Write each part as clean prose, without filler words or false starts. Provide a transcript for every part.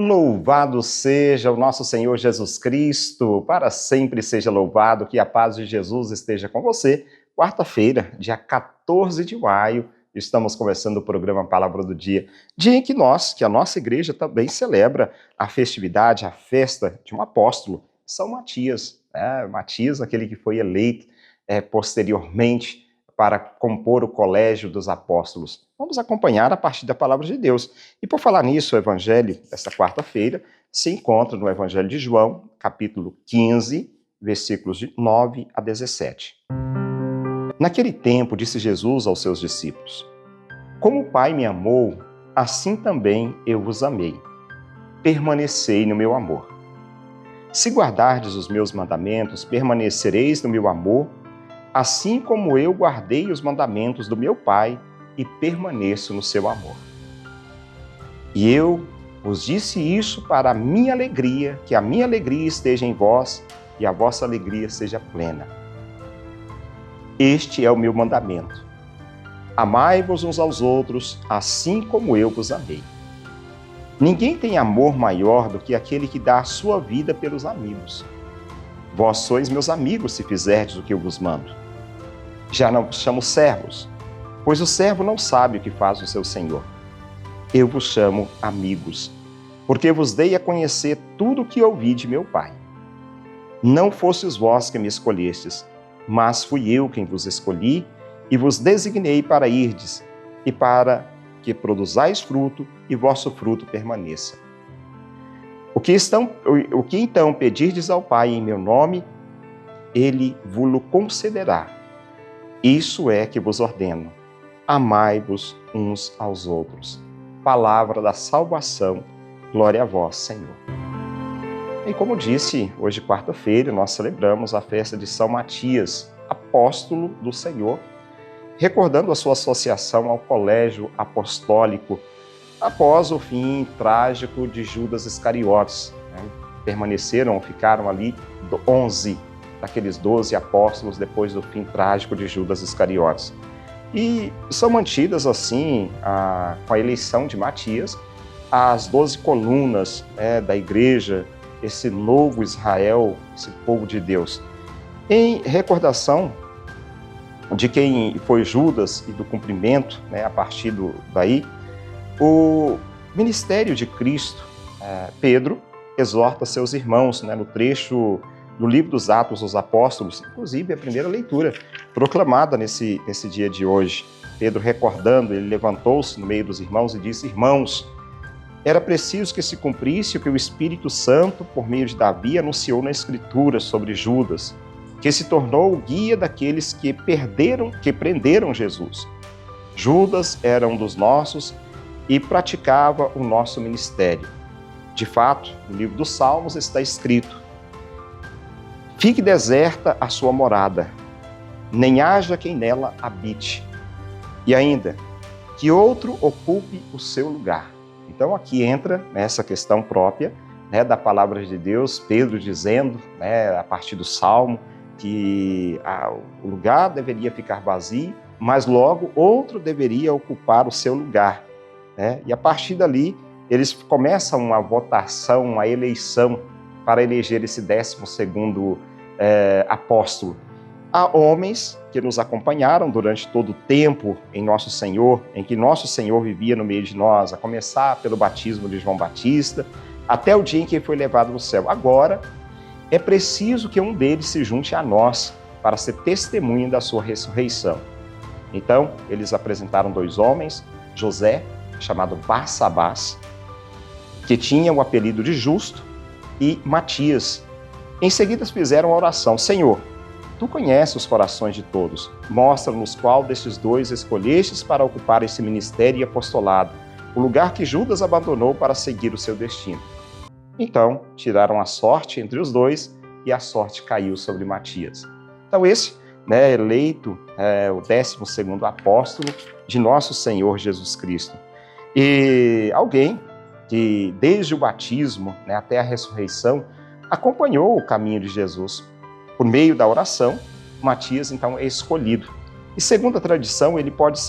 Louvado seja o nosso Senhor Jesus Cristo, para sempre seja louvado, que a paz de Jesus esteja com você. Quarta-feira, dia 14 de maio, estamos começando o programa Palavra do Dia, dia em que a nossa igreja também celebra a festividade, a festa de um apóstolo, São Matias. Matias, aquele que foi eleito posteriormente para compor o colégio dos apóstolos. Vamos acompanhar a partir da palavra de Deus. E por falar nisso, o evangelho desta quarta-feira se encontra no Evangelho de João, capítulo 15, versículos de 9 a 17. Naquele tempo, disse Jesus aos seus discípulos: Como o Pai me amou, assim também eu vos amei. Permanecei no meu amor. Se guardardes os meus mandamentos, permanecereis no meu amor, assim como eu guardei os mandamentos do meu Pai e permaneço no seu amor. E eu vos disse isso para a minha alegria, que a minha alegria esteja em vós e a vossa alegria seja plena. Este é o meu mandamento. Amai-vos uns aos outros, assim como eu vos amei. Ninguém tem amor maior do que aquele que dá a sua vida pelos amigos. Vós sois meus amigos se fizerdes o que eu vos mando. Já não vos chamo servos, pois o servo não sabe o que faz o seu senhor. Eu vos chamo amigos, porque vos dei a conhecer tudo o que ouvi de meu Pai. Não fostes vós que me escolhestes, mas fui eu quem vos escolhi e vos designei para irdes e para que produzais fruto e vosso fruto permaneça. O que então pedirdes ao Pai em meu nome, Ele vos concederá. Isso é que vos ordeno: amai-vos uns aos outros. Palavra da salvação, glória a vós, Senhor. E como disse, hoje quarta-feira nós celebramos a festa de São Matias, apóstolo do Senhor, recordando a sua associação ao colégio apostólico após o fim trágico de Judas Iscariotes. Ficaram ali 11 daqueles 12 apóstolos depois do fim trágico de Judas Iscariotes. E são mantidas assim, com a eleição de Matias, as 12 colunas da igreja, esse novo Israel, esse povo de Deus. Em recordação de quem foi Judas e do cumprimento, a partir daí, o ministério de Cristo, Pedro, exorta seus irmãos, no trecho do livro dos Atos dos Apóstolos, inclusive a primeira leitura proclamada nesse dia de hoje. Pedro recordando, ele levantou-se no meio dos irmãos e disse: Irmãos, era preciso que se cumprisse o que o Espírito Santo, por meio de Davi, anunciou na Escritura sobre Judas, que se tornou o guia daqueles que prenderam Jesus. Judas era um dos nossos e praticava o nosso ministério. De fato, no livro dos Salmos está escrito: Fique deserta a sua morada, nem haja quem nela habite. E ainda, que outro ocupe o seu lugar. Então aqui entra essa questão própria da palavra de Deus, Pedro dizendo, a partir do Salmo, que o lugar deveria ficar vazio, mas logo outro deveria ocupar o seu lugar. E a partir dali, eles começam uma votação, uma eleição para eleger esse 12º apóstolo. Há homens que nos acompanharam durante todo o tempo em Nosso Senhor, em que Nosso Senhor vivia no meio de nós, a começar pelo batismo de João Batista, até o dia em que ele foi levado no céu. Agora, é preciso que um deles se junte a nós para ser testemunha da sua ressurreição. Então, eles apresentaram 2 homens, José, chamado Barsabás, que tinha o apelido de Justo, e Matias. Em seguida fizeram a oração: Senhor, Tu conheces os corações de todos, mostra-nos qual destes 2 escolhestes para ocupar esse ministério e apostolado, o lugar que Judas abandonou para seguir o seu destino. Então, tiraram a sorte entre os 2 e a sorte caiu sobre Matias. Então esse, eleito, o 12º apóstolo de nosso Senhor Jesus Cristo. E alguém que desde o batismo até a ressurreição acompanhou o caminho de Jesus. Por meio da oração, Matias então é escolhido. E segundo a tradição, ele pode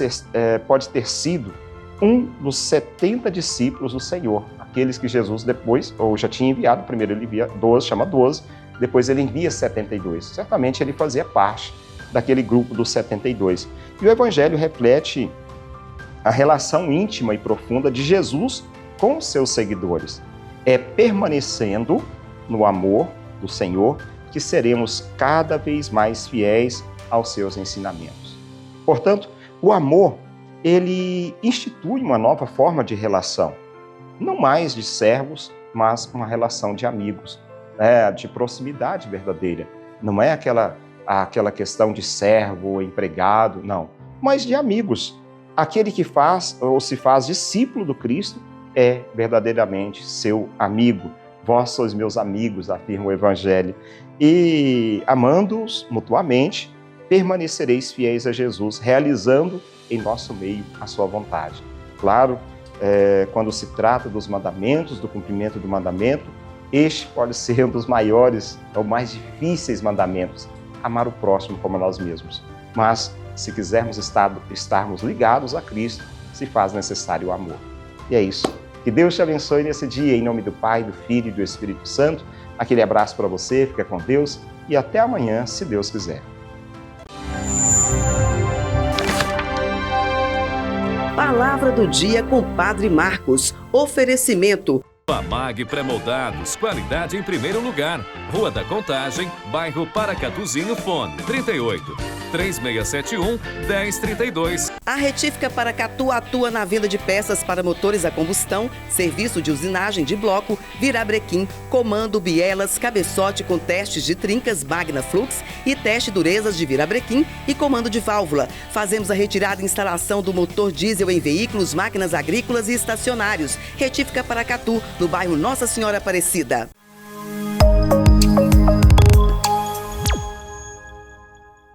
ter sido um dos 70 discípulos do Senhor, aqueles que Jesus depois, ou já tinha enviado, primeiro ele envia 12, chama 12, depois ele envia 72. Certamente ele fazia parte daquele grupo dos 72. E o Evangelho reflete a relação íntima e profunda de Jesus com os seus seguidores. É permanecendo no amor do Senhor que seremos cada vez mais fiéis aos seus ensinamentos. Portanto, o amor, ele institui uma nova forma de relação. Não mais de servos, mas uma relação de amigos, de proximidade verdadeira. Não é aquela questão de servo ou empregado, não, mas de amigos. Aquele que faz ou se faz discípulo do Cristo é verdadeiramente seu amigo. Vós sois meus amigos, afirma o Evangelho. E amando-os mutuamente, permanecereis fiéis a Jesus, realizando em nosso meio a sua vontade. Claro, quando se trata dos mandamentos, do cumprimento do mandamento, este pode ser um dos maiores ou mais difíceis mandamentos, amar o próximo como a nós mesmos. Mas, se quisermos estarmos ligados a Cristo, se faz necessário o amor. E é isso. Que Deus te abençoe nesse dia, em nome do Pai, do Filho e do Espírito Santo. Aquele abraço para você, fica com Deus e até amanhã, se Deus quiser. Palavra do dia com Padre Marcos. Oferecimento. Amag Pré-Moldados, qualidade em primeiro lugar. Rua da Contagem, bairro Paracatuzinho, fone 38-3671-1032. A Retífica Paracatu atua na venda de peças para motores a combustão, serviço de usinagem de bloco, virabrequim, comando, bielas, cabeçote com testes de trincas Magna Flux e teste durezas de virabrequim e comando de válvula. Fazemos a retirada e instalação do motor diesel em veículos, máquinas agrícolas e estacionários. Retífica Paracatu, no bairro Nossa Senhora Aparecida.